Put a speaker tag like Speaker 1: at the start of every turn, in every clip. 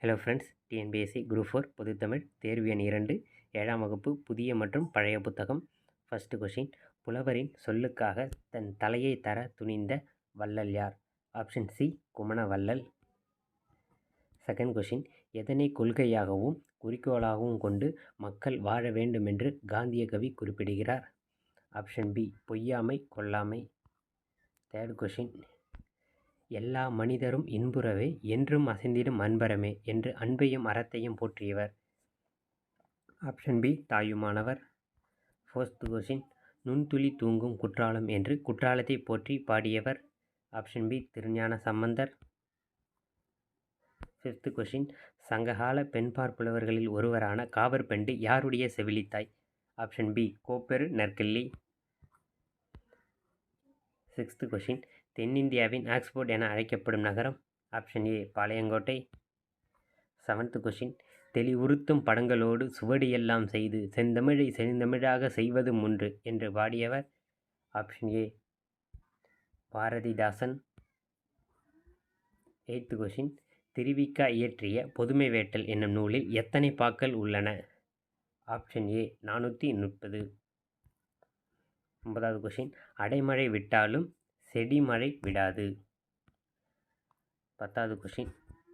Speaker 1: Hello friends, TNPSC group 4 பொதுத்தமிழ் தேர்வு எண் 2 7ஆம் வகுப்பு புதிய மற்றும் பழைய புத்தகம். ஃபஸ்ட்டு கொஷின், புலவரின் சொல்லுக்காக தன் தலையை தர துணிந்த வள்ளல் யார்? Option C, Kumanavallal. Second question, எதனை கொள்கையாகவும் குறிக்கோளாகவும் கொண்டு மக்கள் வாழ வேண்டுமென்று காந்திய கவி குறிப்பிடுகிறார்? ஆப்ஷன் பி, பொய்யாமை கொல்லாமை. தேர்ட் கொஷின், எல்லா மனிதரும் இன்புறவே என்றும் அசைந்திடும் அன்பரமே என்று அன்பையும் அறத்தையும் போற்றியவர்? Option B, Thayumanavar. Fourth question, நுண்துளி தூங்கும் குற்றாலம் என்று குற்றாலத்தை போற்றி பாடியவர்? Option B, Thirugnana Sambandar. Fifth question, சங்ககால பெண்பார் புலவர்களில் ஒருவரான காவற்பெண்டு யாருடைய செவிலித்தாய்? Option B, Kopperu Narkilli. Sixth question, தென்னிந்தியாவின் ஆக்ஸ்போர்ட் என அழைக்கப்படும் நகரம்? Option A, Palayamkottai. Seventh question, தெளிவுறுத்தும் படங்களோடு சுவடியெல்லாம் செய்து செந்தமிழை செந்தமிழாக செய்வது முன்று என்று பாடியவர்? Option A, Bharathidasan. Eighth question, Thiruvika இயற்றிய பொதுமை வேட்டல் என்னும் நூலில் எத்தனை பாக்கள் உள்ளன? Option A, 430. 9வது கொஷின், அடைமழை விட்டாலும் செடிமழை விடாது. 10வது கொஷின்,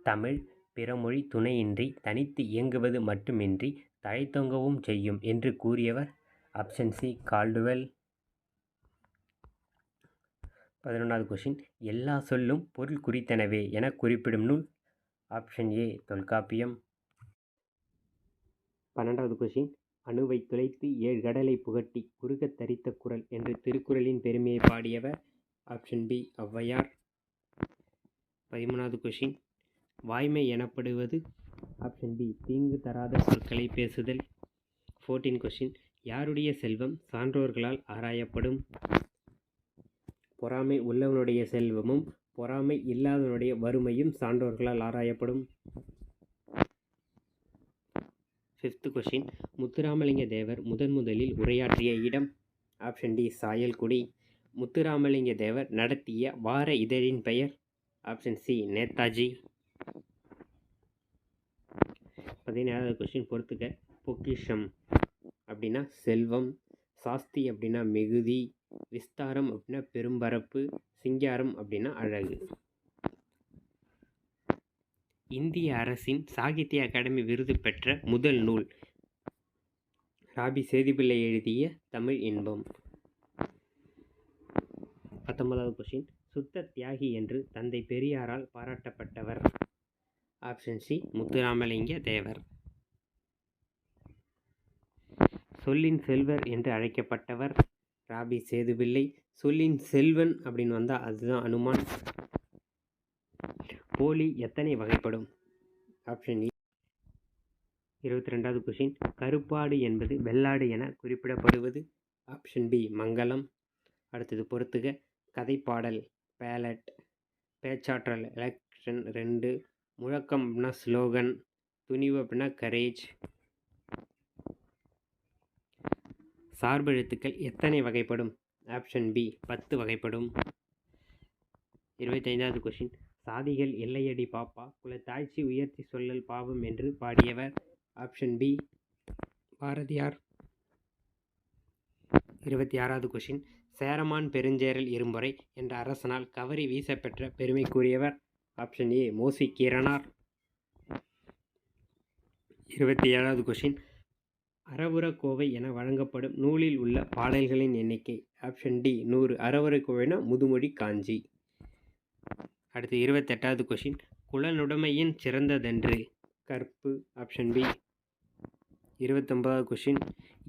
Speaker 1: தமிழ் பிறமொழி துணையின்றி தனித்து இயங்குவது மட்டுமின்றி தழைத்தொங்கவும் செய்யும் என்று கூறியவர்? Option C, Caldwell. 11வது கொஷின், எல்லா சொல்லும் பொருள் குறித்தனவே என குறிப்பிடும் நூல்? Option A, Tolkappiyam. 12வது கொஷின், அணுவை துளைத்து 7 கடலை புகட்டி குறுகத் தரித்த குறள் என்று திருக்குறளின் பெருமையை பாடியவர்? Option B, Avvaiyar. 13வது கொஷின், வாய்மை எனப்படுவது? ஆப்ஷன் பி, தீங்கு தராத சொற்களை பேசுதல். 14 கொஷின், யாருடைய செல்வம் சான்றோர்களால் ஆராயப்படும்? பொறாமை உள்ளவனுடைய செல்வமும் பொறாமை இல்லாதவனுடைய வறுமையும் சான்றோர்களால் ஆராயப்படும். 5th கொஷின், முத்துராமலிங்க தேவர் முதலில் உரையாற்றிய இடம்? Option D, Sayalgudi. முத்துராமலிங்க தேவர் நடத்திய வார இதழின் பெயர்? Option C, Netaji. 17வது கொஷின் பொறுத்துக்க. பொக்கிஷம் அப்படின்னா செல்வம், சாஸ்தி அப்படின்னா மிகுதி, விஸ்தாரம் அப்படின்னா பெரும்பரப்பு, சிங்காரம் அப்படின்னா அழகு. இந்திய அரசின் சாகித்ய அகாடமி விருது பெற்ற முதல் நூல்? ராபி சேதுப்பிள்ளை எழுதிய தமிழ் இன்பம். 19வது கொஷின், சுத்த தியாகி என்று தந்தை பெரியாரால் பாராட்டப்பட்டவர்? Option C, Muthuramalinga Thevar. சொல்லின் செல்வர் என்று அழைக்கப்பட்டவர்? ராபி சேதுப்பிள்ளை. சொல்லின் செல்வன் அப்படின்னு வந்தால் அதுதான் அனுமான். போலி எத்தனை வகைப்படும்? ஆப்ஷன் இ. 22வது கொஷின், கருப்பாடு என்பது வெள்ளாடு என குறிப்பிடப்படுவது? ஆப்ஷன் பி, மங்களம். அடுத்தது பொறுத்துக. கதைப்பாடல் பேலட், பேச்சாற்றல் எலக்ஷன் 2, முழக்கம் அப்படின்னா ஸ்லோகன், துணிவு அப்படின்னா கரேஜ். சார்பெழுத்துக்கள் எத்தனை வகைப்படும்? ஆப்ஷன் பி, 10 வகைப்படும். 25வது கொஷின், சாதிகள் எல்லையடி பாப்பா குலத்தாழ்ச்சி உயர்த்தி சொல்லல் பாவம் என்று பாடியவர்? Option B, Bharathiyar. 26வது கொஷின், சேரமான் பெருஞ்சேரல் இரும்பொறை என்ற அரசனால் கவரி வீசப்பெற்ற பெருமை கூறியவர்? Option A, Mosi Keeranar. 27வது கொஷின், அறவுரக்கோவை என வழங்கப்படும் நூலில் உள்ள பாடல்களின் எண்ணிக்கை? Option D, 100. அறவுரக்கோவைனா முதுமொழி காஞ்சி. அடுத்து 28வது கொஷின், குலனுடைமையின் சிறந்ததென்று கற்பு? Option B. 29வது கொஷின்,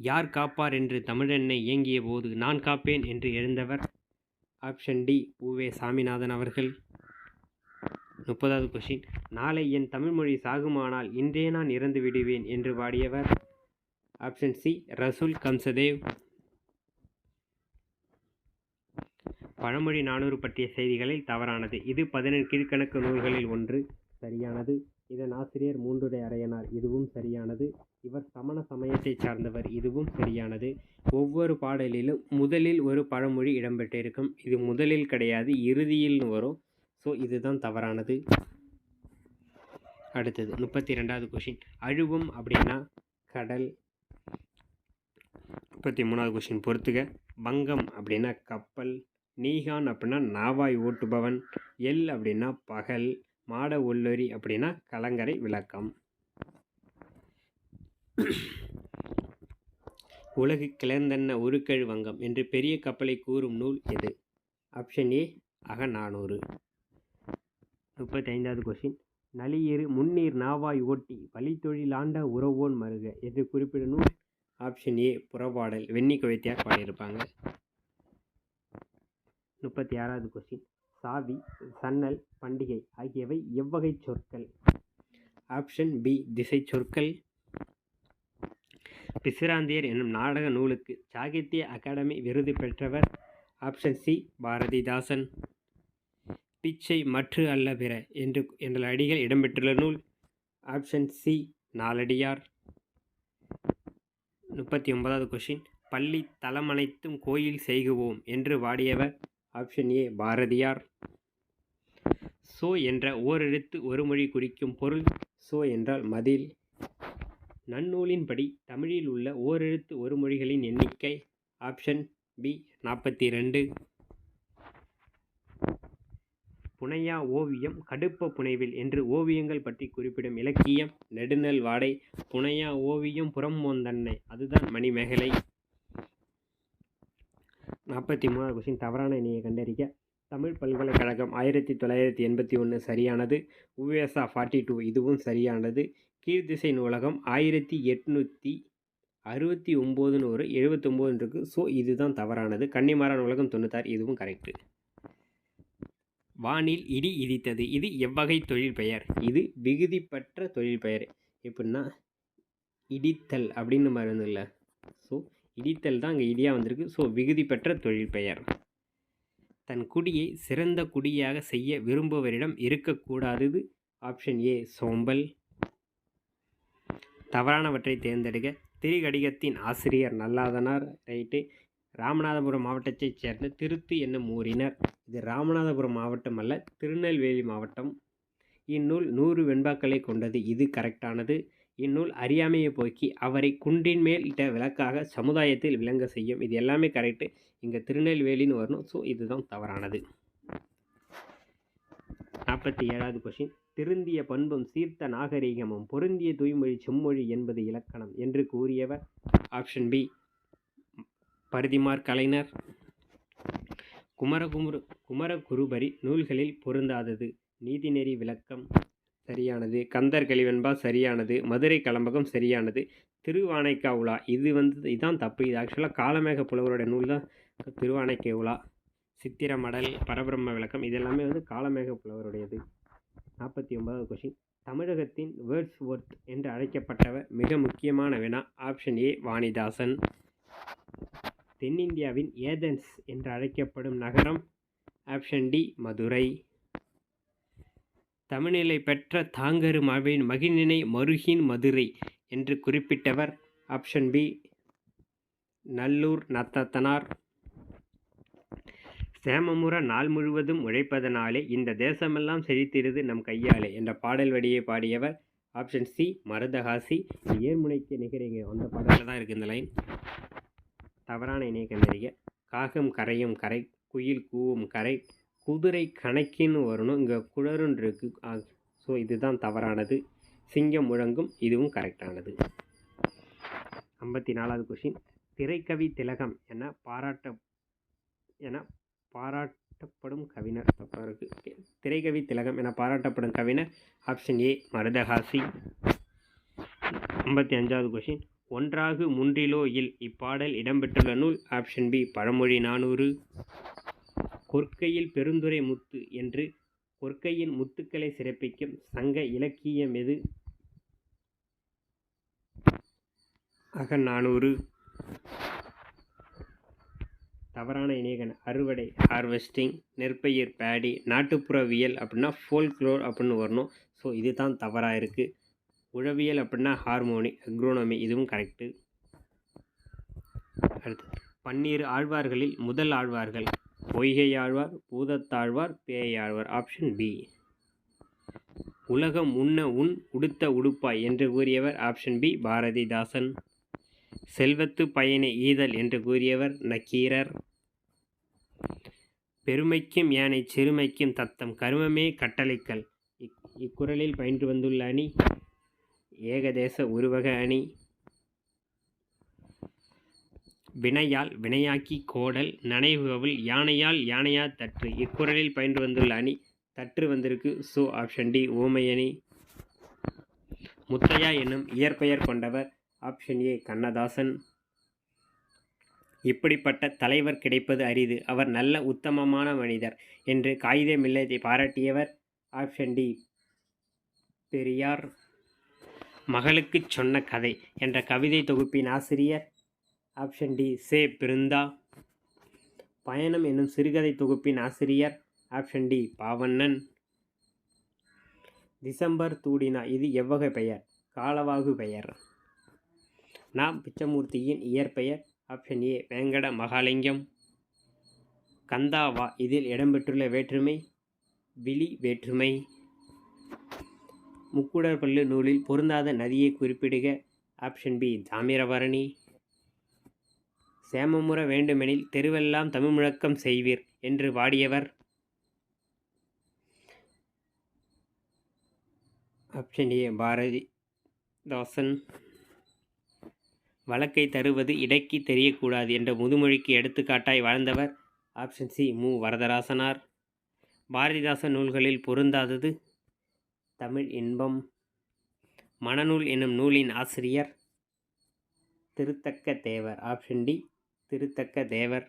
Speaker 1: யார் காப்பார் என்று தமிழென்னை இயங்கிய போது நான் காப்பேன் என்று எழுந்தவர்? ஆப்ஷன் டி, உவே சாமிநாதன் அவர்கள். 30வது கொஷின், நாளை என் தமிழ்மொழி சாகுமானால் இன்றே நான் இறந்து விடுவேன் என்று பாடியவர்? ஆப்ஷன் சி, ரசூல் கம்சதேவ். பழமொழி 400 பற்றிய செய்திகளில் தவறானது. இது 17 கீழ்கணக்கு நூல்களில் ஒன்று. சரியானது. இதன் ஆசிரியர் மூன்றுடை அரையனார். இதுவும் சரியானது. இவர் சமண சமயத்தை சார்ந்தவர். இதுவும் சரியானது. ஒவ்வொரு பாடலிலும் முதலில் ஒரு பழமொழி இடம்பெற்றிருக்கும். இது முதலில் கிடையாது, இறுதியில் வரும். ஸோ இதுதான் தவறானது. அடுத்தது 32வது கொஷின். அழுவம் அப்படின்னா கடல். 33வது கொஷின் பொறுத்துக. பங்கம் அப்படின்னா கப்பல். நீகான் அப்படின்னா நாவாய் ஓட்டுபவன். எல் அப்படின்னா பகல். மாட ஒல்லொரி அப்படின்னா கலங்கரை விளக்கம். உலகு கிளர்ந்தென்ன உருக்கெழு வங்கம் என்று பெரிய கப்பலை கூறும் நூல் எது? Option A Agananuru. 35வது கொஷின். நளியிரு முன்னீர் நாவாய் ஓட்டி வழித்தொழில் ஆண்ட உறவோன் மருக என்று குறிப்பிடும் நூல்? ஆப்ஷன் ஏ புறப்பாடல். வெண்ணி கவிதையார் பாடியிருப்பாங்க. 36வது கொஷின். சாவி, சன்னல், பண்டிகை ஆகியவை எவ்வகை சொற்கள்? ஆப்ஷன் பி திசை சொற்கள். பிசிராந்தியர் என்னும் நாடக நூலுக்கு சாகித்ய அகாடமி விருது பெற்றவர்? Option C Bharathidasan. பிச்சை மற்று அல்ல பிற என்ற அடிகள் இடம்பெற்றுள்ள நூல்? Option C Naladiyar. 39வது கொஷின். பள்ளி தலமனைத்தும் கோயில் செய்குவோம் என்று வாடியவர்? Option A Bharathiyar. சோ என்ற ஓரெழுத்து ஒரு மொழி குறிக்கும் பொருள்? சோ என்றால் மதில். நன்னூலின்படி தமிழில் உள்ள ஓரெழுத்து ஒரு மொழிகளின் எண்ணிக்கை? Option B 42. புனையா ஓவியம் கடுப்ப புனைவில் என்று ஓவியங்கள் பற்றி குறிப்பிடும் இலக்கியம்? நெடுநல் வாடை. புனையா ஓவியம் புறம்போந்தன்னை அதுதான் மணிமேகலை. 43வது கொஸ்டின். தவறான இணையை கண்டறிக. தமிழ் பல்கலைக்கழகம் 1981 சரியானது. உவேசா 42 இதுவும் சரியானது. கீழ்திசை நூலகம் 1869 ஒரு 79 இருக்கு. ஸோ இதுதான் தவறானது. கன்னிமாரா நூலகம் 96 இதுவும் கரெக்டு. வானில் இடி இடித்தது இது எவ்வகை தொழில் பெயர்? இது விகுதிப்பற்ற தொழில் பெயர். எப்படின்னா இடித்தல் அப்படின்னு மாதிரி இல்லை. ஸோ இடித்தல் தான் அங்கே இடியாக வந்திருக்கு. ஸோ விகுதிப்பற்ற தொழில் பெயர். தன் குடியை சிறந்த குடியாக செய்ய விரும்புவரிடம் இருக்கக்கூடாதது? ஆப்ஷன் ஏ சோம்பல். தவறானவற்றை தேர்ந்தெடுக்க. திரிகடிகத்தின் ஆசிரியர் நல்லாதனார். ரைட்டு. ராமநாதபுரம் மாவட்டத்தைச் சேர்ந்த திருத்து என்னும் ஊரினர். இது ராமநாதபுரம் மாவட்டம் அல்ல, திருநெல்வேலி மாவட்டம். இந்நூல் 100 வெண்பாக்களை கொண்டது. இது கரெக்டானது. இந்நூல் அறியாமையை போக்கி அவரை குன்றின் மேல் இட்ட விளக்காக சமுதாயத்தில் விளங்க செய்யும். இது எல்லாமே கரெக்டு. இங்கே திருநெல்வேலின்னு வரணும். ஸோ இதுதான் தவறானது. 47வது கொஷின். திருந்திய பண்பும் சீர்த்த நாகரீகமும் பொருந்திய தூய்மொழி செம்மொழி என்பது இலக்கணம் என்று கூறியவர்? ஆப்ஷன் பி பரிதிமார் கலைஞர். குமரகுருபரி நூல்களில் பொருந்தாதது? நீதிநெறி விளக்கம் சரியானது. கந்தர் கலிவெண்பா சரியானது. மதுரை கலம்பகம் சரியானது. திருவானைக்கா உலா இதான் தப்பு. இது ஆக்சுவலாக காலமேக புலவருடைய நூல் தான் திருவானைக்கா உலா. சித்திரமடல், பரபிரம்ம விளக்கம் இதெல்லாமே காலமேக புலவருடையது. 49வது கொஷின். தமிழகத்தின் வேர்ட்ஸ்வொர்த் என்று அழைக்கப்பட்டவர்? மிக முக்கியமான வினா. Option A Vanidasan. தென்னிந்தியாவின் ஏதென்ஸ் என்று அழைக்கப்படும் நகரம்? Option D Madurai. தமிழ்நிலை பெற்ற தாங்கரு மகிழ்நினை மருகின் மதுரை என்று குறிப்பிட்டவர்? Option B Nallur Nathathanar. சேமமுற நாள் முழுவதும் உழைப்பதனாலே இந்த தேசமெல்லாம் செழித்திருது நம் கையாலே என்ற பாடல் வடியை பாடியவர்? Option C Marudhakasi. ஏர்முனைக்கு நிகரிங்க அந்த பாடலில் தான் இருக்குது இந்த லைன். தவறான இணையை கண்டறிக. காகம் கரையும் கரை, குயில் கூவும் கரை, குதிரை கணக்கின்னு வரணும். இங்கே குளருன்னு இருக்கு. ஸோ இதுதான் தவறானது. சிங்கம் முழங்கும் இதுவும் கரெக்டானது. 54வது கொஷின். திரைக்கவி திலகம் என பாராட்டப்படும் கவிஞர்? தப்பாக இருக்கு. திரைக்கவி திலகம் என பாராட்டப்படும் கவிஞர்? Option A Marudhakasi. 55வது கொஷின். ஒன்றாகு முன்றிலோ இல் இப்பாடல் இடம்பெற்றுள்ள நூல்? ஆப்ஷன் பி பழமொழி 400. கொற்கையில் பெருந்துரை முத்து என்று கொற்கையின் முத்துக்களை சிறப்பிக்கும் சங்க இலக்கியம் எது? அகநானூறு. தவறான இணையகன் அறுவடை ஹார்வெஸ்டிங், நெற்பயிர் பேடி, நாட்டுப்புறவியல் அப்படின்னா ஃபோல்க்ளோர் அப்படின்னு வரணும். ஸோ இதுதான் தவறாக இருக்குது. உழவியல் அப்படின்னா ஹார்மோனி அக்ரோனமி இதுவும் கரெக்டு. அடுத்து 12 ஆழ்வார்களில் முதல் ஆழ்வார்கள்? பொய்கை ஆழ்வார், பூதத்தாழ்வார், பேயாழ்வார். Option B. உலகம் உண்ண உன் உடுத்த உடுப்பாய் என்று கூறியவர் ஆப்ஷன் பி பாரதிதாசன். செல்வத்து பயனை ஈதல் என்று கூறியவர் நக்கீரர். பெருமைக்கும் யானை சிறுமைக்கும் தத்தம் கருமமே கட்டளைக்கல். இக்குறளில் பயின்று வந்துள்ள அணி ஏகதேச உருவக அணி. வினையால் வினையாக்கி கோடல் நனைவுகவுள் யானையால் யானையா தற்று. இக்குறளில் பயின்று வந்துள்ள அணி தற்று வந்திருக்கு. ஸோ ஆப்ஷன் டி ஊமை அணி. முத்தையா என்னும் இயற்பெயர் கொண்டவர் ஆப்ஷன் ஏ கண்ணதாசன். இப்படிப்பட்ட தலைவர் கிடைப்பது அரிது, அவர் நல்ல உத்தமமான மனிதர் என்று காகித மில்லத்தை பாராட்டியவர் ஆப்ஷன் டி பெரியார். மகளுக்குச் சொன்ன கதை என்ற கவிதை தொகுப்பின் ஆசிரியர் ஆப்ஷன் டி சே பிருந்தா. பயணம் என்னும் சிறுகதை தொகுப்பின் ஆசிரியர் ஆப்ஷன் டி பாவண்ணன். டிசம்பர் தூடினா இது எவ்வகை பெயர்? காலவாகு பெயர். நாம் பிச்சமூர்த்தியின் இயற்பெயர் ஆப்ஷன் ஏ வேங்கட மகாலிங்கம். கந்தாவா இதில் இடம்பெற்றுள்ள வேற்றுமை விழி வேற்றுமை. முக்குடற்பள்ளு நூலில் பொருந்தாத நதியை குறிப்பிடுக ஆப்ஷன் பி தாமிரபரணி. சேமமுற வேண்டுமெனில் தெருவெல்லாம் தமிழ் முழக்கம் செய்வீர் என்று பாடியவர் ஆப்ஷன் ஏ பாரதிதாசன். வழக்கை தருவது இடைக்கு தெரியக்கூடாது என்ற முதுமொழிக்கு எடுத்துக்காட்டாய் வாழ்ந்தவர் ஆப்ஷன் சி மு வரதராசனார். பாரதிதாசன் நூல்களில் பொருந்தாதது தமிழ் இன்பம். மணநூல் என்னும் நூலின் ஆசிரியர் திருத்தக்க தேவர். ஆப்ஷன் டி திருத்தக்க தேவர்.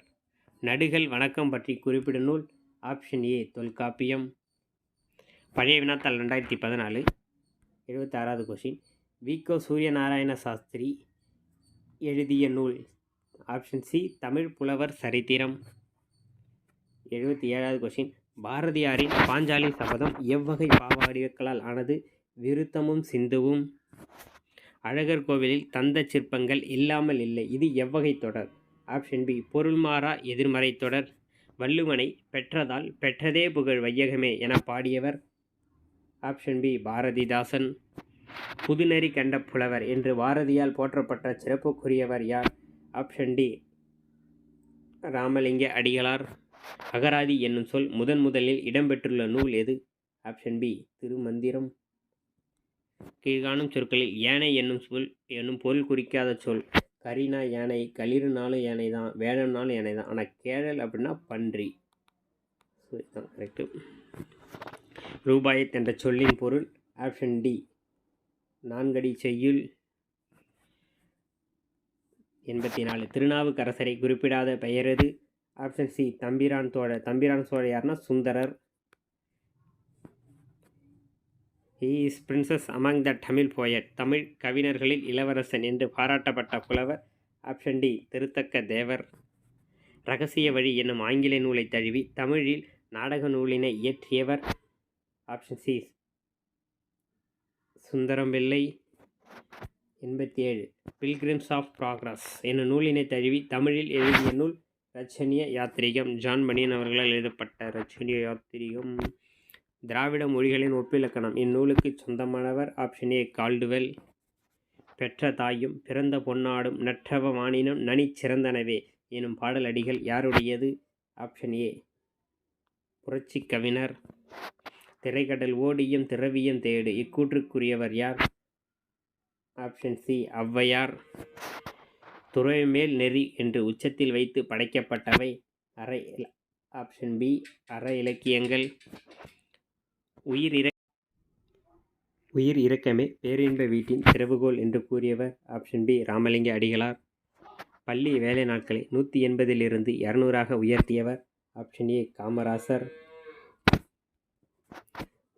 Speaker 1: நடுகள் வணக்கம் பற்றி குறிப்பிடும் நூல் ஆப்ஷன் ஏ தொல்காப்பியம். பழைய வினாத்தாள் 2014 76வது கொஷின். வி.கோ. சூரியநாராயண சாஸ்திரி எழுதிய நூல் ஆப்ஷன் சி தமிழ் புலவர் சரித்திரம். 77வது கொஷின். பாரதியாரின் பாஞ்சாலி சபதம் எவ்வகை பாவடிவங்களால் ஆனது? விருத்தமும் சிந்துவும். அழகர் கோவிலில் தந்த சிற்பங்கள் இல்லாமல் இல்லை, இது எவ்வகை தொடர்? ஆப்ஷன் பி பொருள்மாறா எதிர்மறை தொடர். வள்ளுவனை பெற்றதால் பெற்றதே புகழ் வையகமே என பாடியவர் ஆப்ஷன் பி பாரதிதாசன். புதுநெறி கண்ட புலவர் என்று பாரதியால் போற்றப்பட்ட சிறப்புக்குரியவர் யார்? Option D Ramalinga Adigalar. அகராதி என்னும் சொல் முதலில் இடம்பெற்றுள்ள நூல் எது? Option B Thirumanthiram. கீழ்காணும் சொற்களில் யானை என்னும் பொருள் குறிக்காத சொல். கரினா யானை, களிறுனாலும் யானை தான், வேடம்னாலும் யானை தான், ஆனால் கேழல் அப்படின்னா பன்றி. ஸோ இதுதான் கரெக்டு. ரூபாயத் என்ற சொல்லின் பொருள் ஆப்ஷன் டி நான்கடி செய்யுள். 84 திருநாவுக்கரசரை குறிப்பிடாத பெயரது? ஆப்ஷன் சி தம்பிரான் தோழர். தம்பிரான் சோழர் யாருன்னா Sundarar. He is princes among the Tamil poet. Tamil கவிஞர்களில் இளவரசன் என்று பாராட்டப்பட்ட புலவர் ஆப்ஷன் டி திருத்தக்க தேவர். இரகசிய வழி என்னும் ஆங்கில நூலை தழுவி தமிழில் நாடக நூலினை இயற்றியவர் option C Sundaram Pillai. 87 Pilgrims of Progress என்னும் நூலினை தழுவி தமிழில் எழுதிய நூல் ரச்சனிய யாத்திரிகம். ஜான் பனியன் அவர்களால் எழுதப்பட்ட ரச்சனிய யாத்திரிகம். திராவிட மொழிகளின் ஒப்பிலக்கணம் இந்நூலுக்கு சொந்தமானவர் ஆப்ஷன் ஏ கால்டுவெல். பெற்ற தாயும் பிறந்த பொன்னாடும் நற்றவ மானினம் நனி சிறந்தனவே எனும் பாடல் அடிகள் யாருடையது? ஆப்ஷன் ஏ புரட்சி கவிஞர். திரைக்கடல் ஓடியும் திரவியம் தேடு இக்கூற்றுக்குரியவர் யார்? Option C Avvaiyar. துறைமேல் நெறி என்று உச்சத்தில் வைத்து படைக்கப்பட்டவை அரை. ஆப்ஷன் பி அற இலக்கியங்கள். உயிர் இரக்கமே பேரின்ப வீட்டின் திறவுகோல் என்று கூறியவர் ஆப்ஷன் பி ராமலிங்க அடிகளார். பள்ளி வேலை நாட்களை 180 200 உயர்த்தியவர் ஆப்ஷன் ஏ காமராசர்.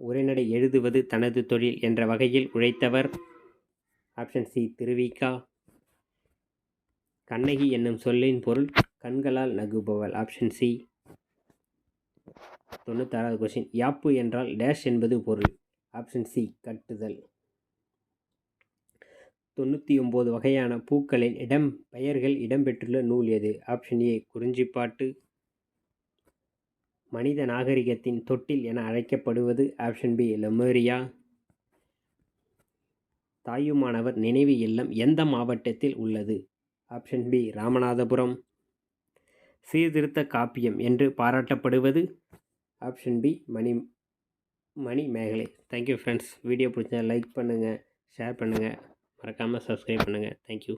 Speaker 1: உரைநடை எழுதுவது தனது தொழில் என்ற வகையில் உழைத்தவர் ஆப்ஷன் சி திருவிகா. கண்ணகி என்னும் சொல்லின் பொருள் கண்களால் நகுபவள். Option C. 96வது கொஸ்டின். யாப்பு என்றால் டேஷ் என்பது பொருள்? ஆப்ஷன் சி கட்டுதல். 99 வகையான பூக்களின் பெயர்கள் இடம்பெற்றுள்ள நூல் எது? ஆப்ஷன் ஏ குறிஞ்சிப்பாட்டு. மனித நாகரிகத்தின் தொட்டில் என அழைக்கப்படுவது ஆப்ஷன் பி லெமூரியா. தாயுமானவர் நினைவு இல்லம் எந்த மாவட்டத்தில் உள்ளது? Option B Ramanathapuram. சீர்திருத்த காப்பியம் என்று பாராட்டப்படுவது? Option B Manimekalai. Thank you friends. Video பிடிச்சா லைக் பண்ணுங்கள், ஷேர் பண்ணுங்கள், மறக்காமல் சப்ஸ்கிரைப் பண்ணுங்கள். தேங்க்யூ.